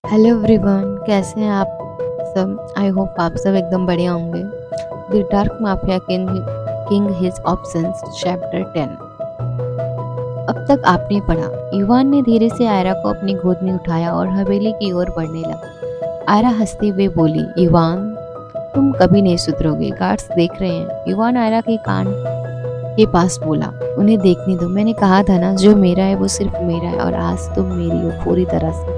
Hello everyone, कैसे हैं आप सब। आई होप आप सब एकदम बढ़िया होंगे। The dark mafia king his options chapter 10। अब तक आपने पढ़ा। युवान ने धीरे से आयरा को अपनी गोद में उठाया और हवेली की ओर बढ़ने लगा। आयरा हंसते हुए बोली, युवान तुम कभी नहीं सुधरोगे, गार्ड्स देख रहे हैं। युवान आयरा के कान के पास बोला, उन्हें देखने दो। मैंने कहा था ना, जो मेरा है वो सिर्फ मेरा है और आज तुम मेरी हो पूरी तरह से।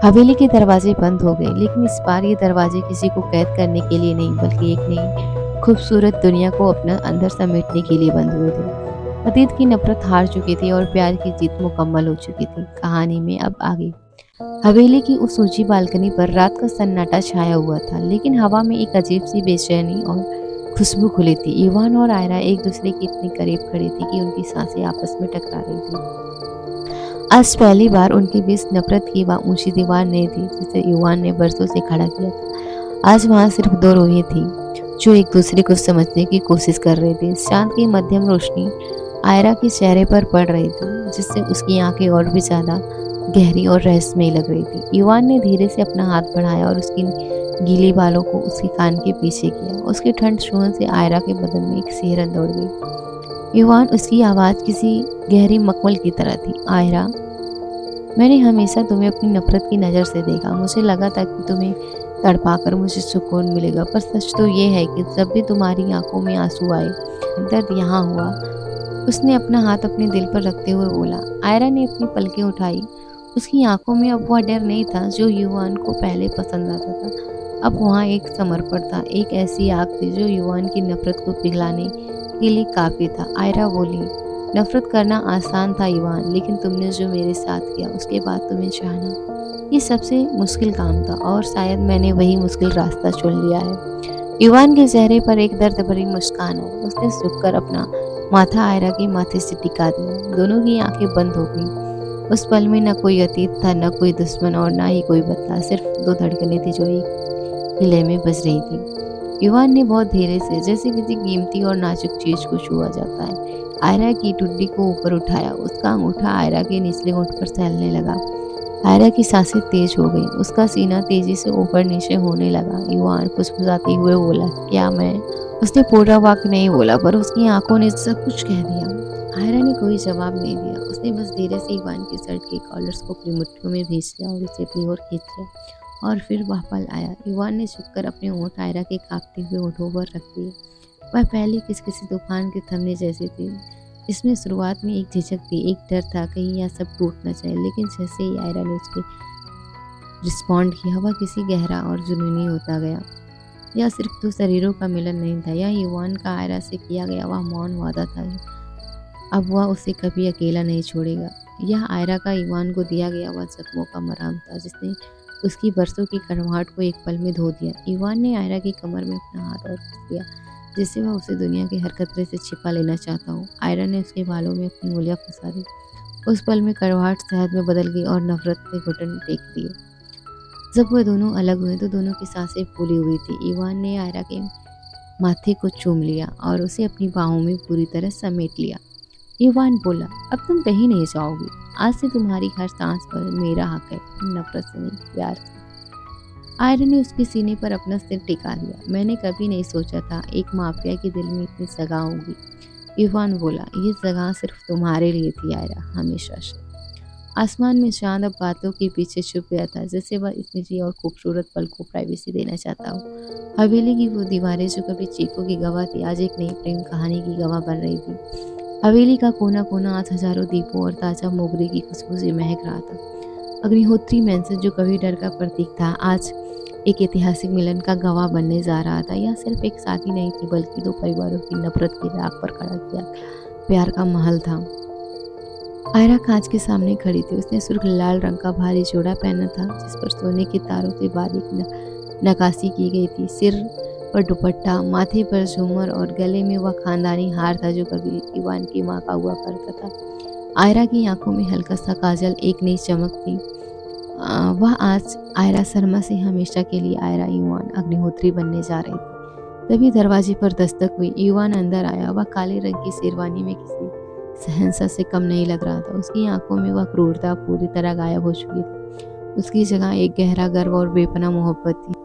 हवेली के दरवाजे बंद हो गए, लेकिन इस बार ये दरवाजे किसी को कैद करने के लिए नहीं, बल्कि एक नई खूबसूरत दुनिया को अपना अंदर समेटने के लिए बंद हुए थे। अतीत की नफरत हार चुकी थी और प्यार की जीत मुकम्मल हो चुकी थी। कहानी में अब आगे। हवेली की उस ऊंची बालकनी पर रात का सन्नाटा छाया हुआ था, लेकिन हवा में एक अजीब सी बेचैनी और खुशबू खुली थी। इवान और आयरा एक दूसरे के इतने करीब खड़े थे कि उनकी सांसें आपस में टकरा रही थी। आज पहली बार उनके बीच नफरत की वह ऊंची दीवार नहीं थी जिसे युवान ने बरसों से खड़ा किया था। आज वहां सिर्फ दो रूहें थी जो एक दूसरे को समझने की कोशिश कर रही थी। चांद की मध्यम रोशनी आयरा के चेहरे पर पड़ रही थी, जिससे उसकी आंखें और भी ज्यादा गहरी और रहस्यमयी लग रही थी। युवान ने धीरे से अपना हाथ बढ़ाया और उसकी गीली बालों को उसके कान के पीछे किया। उसकी ठंड छूने से आयरा के बदन में एक सिहरन दौड़ गई। युवान, उसकी आवाज किसी गहरी मखमल की तरह थी। आयरा, मैंने हमेशा तुम्हें अपनी नफरत की नज़र से देखा। मुझे लगा था कि तुम्हें तड़पाकर मुझे सुकून मिलेगा, पर सच तो ये है कि जब भी तुम्हारी आंखों में आंसू आए, दर्द यहाँ हुआ। उसने अपना हाथ अपने दिल पर रखते हुए बोला। आयरा ने अपनी पलकें उठाई। उसकी आंखों में अब वह डर नहीं था जो युवान को पहले पसंद आता था। अब वहाँ एक समर्पण था, एक ऐसी आग थी जो युवान की नफरत को पिघलाने के लिए काफी था। आयरा बोली, नफरत करना आसान था युवान, लेकिन तुमने जो मेरे साथ किया उसके बाद तुम्हें चाहना, ये सबसे मुश्किल काम था, और शायद मैंने वही मुश्किल रास्ता चुन लिया है। युवान के चेहरे पर एक दर्द भरी मुस्कान आई। उसने झुककर अपना माथा आयरा के माथे से टिका दिया। दोनों की आंखें बंद हो गईं। उस पल में न कोई अतीत था, न कोई दुश्मन और न ही कोई बदला, सिर्फ दो धड़कनें थी जो एक ही लय में बज रही थी। युवान ने बहुत धीरे से, जैसे किसी कीमती और नाजुक चीज को छुआ जाता है, आयरा की ठुड्डी को ऊपर उठाया। उसका अंगूठा आयरा के निचले होंठ पर फैलने लगा। आयरा की सांसें तेज हो गईं। उसका सीना तेजी से ऊपर नीचे होने लगा। युवान फुसफुसाते हुए बोला, क्या मैं। उसने पूरा वाक्य नहीं बोला, पर उसकी आंखों ने सब कुछ कह दिया। आयरा ने कोई जवाब नहीं दिया। उसने बस धीरे से युवान की शर्ट के कॉलर्स को अपनी मुट्ठियों में भींच लिया और उसे अपनी ओर खींच लिया। और फिर वह पल आया। युवान ने झुककर अपने होंठ आयरा के कांपते हुए होठों पर रख दिए। वह पहले किसी तूफान के थमने जैसी थी। इसमें शुरुआत में एक झिझक थी, एक डर था कहीं यह सब टूट न जाए, लेकिन जैसे ही आयरा ने उसके रिस्पॉन्ड किया, वह किसी गहरा और जुनूनी होता गया। यह सिर्फ दो शरीरों का मिलन नहीं था, यह युवान का आयरा से किया गया वह मौन वादा था। अब वह उसे कभी अकेला नहीं छोड़ेगा। यह आयरा का युवान को दिया गया वह जख्मों का मरहम था, जिसने उसकी बरसों की कड़वाहट को एक पल में धो दिया। युवान ने आयरा की कमर में अपना हाथ और कस दिया, जिससे वह उसे दुनिया के हर खतरे से छिपा लेना चाहता हो। आयरा ने उसके बालों में अपनी उंगलियां फंसा दी। उस पल में कड़वाहट शहद में बदल गई और नफरत के घुटन टेक दिए। जब वह दोनों अलग हुए तो दोनों की सांसें फूली हुई थी। ईवान ने आयरा के माथे को चूम लिया और उसे अपनी बाहों में पूरी तरह समेट लिया। ईवान बोला, अब तुम कहीं नहीं जाओगी। आज से तुम्हारी हर सांस पर मेरा हक है, नफरत से नहीं, प्यार से। आयरन ने उसके सीने पर अपना सिर टिका दिया। मैंने कभी नहीं सोचा था एक माफिया के दिल में इतनी जगह होगी। इवान बोला, ये जगह सिर्फ तुम्हारे लिए थी आयरा, हमेशा से। आसमान में चांद अब बातों के पीछे छुप गया था, जैसे वह इस निजी और खूबसूरत पल को प्राइवेसी देना चाहता हो। हवेली की वो दीवारें जो कभी चीखों की गवाह थी, आज एक नई प्रेम कहानी की गवाह बन रही थी। हवेली का कोना कोना आज हजारों दीपों और ताजा मोगरे की खुशबू से महक रहा था। अग्निहोत्री मैंसन जो कभी डर का प्रतीक था, आज एक ऐतिहासिक मिलन का गवाह बनने जा रहा था। यह सिर्फ एक शादी नहीं थी, बल्कि दो परिवारों की नफरत की राख पर खड़ा किया प्यार का महल था। आयरा कांच के सामने खड़ी थी। उसने सुर्ख लाल रंग का भारी जोड़ा पहना था, जिस पर सोने के तारों से बारीक नक्काशी की गई थी। सिर पर दुपट्टा, माथे पर झूमर और गले में वह खानदानी हार था जो कभी ईवान की माँ का हुआ करता था। आयरा की आंखों में हल्का सा काजल, एक नई चमक थी। वह आज आयरा शर्मा से हमेशा के लिए आयरा ईवान अग्निहोत्री बनने जा रही थी। तभी दरवाजे पर दस्तक हुई। ईवान अंदर आया। वह काले रंग की शेरवानी में किसी शहंशाह से कम नहीं लग रहा था। उसकी आंखों में वह क्रूरता पूरी तरह गायब हो चुकी थी। उसकी जगह एक गहरा गर्व और बेपनाह मोहब्बत थी।